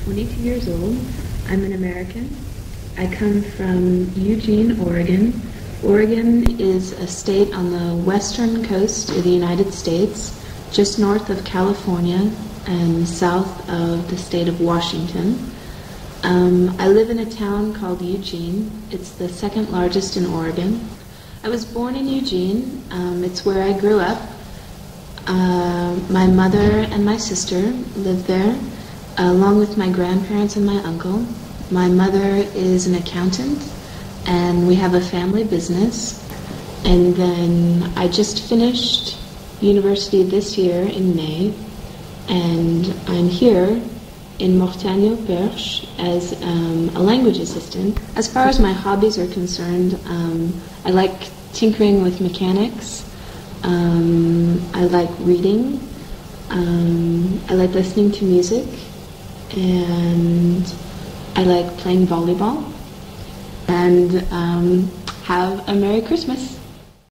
22 years old. I'm an American. I come from Eugene, Oregon. Oregon is a state on the western coast of the United States, just north of California and south of the state of Washington. I live in a town called Eugene. It's the second largest in Oregon. I was born in Eugene. It's where I grew up. My mother and my sister lived there, along with my grandparents and my uncle. My mother is an accountant, and we have a family business. And then I just finished university this year in May, and I'm here in Mortagne-au-Perche as a language assistant. As far as my hobbies are concerned, I like tinkering with mechanics. I like reading. I like listening to music, and I like playing volleyball. And have a Merry Christmas.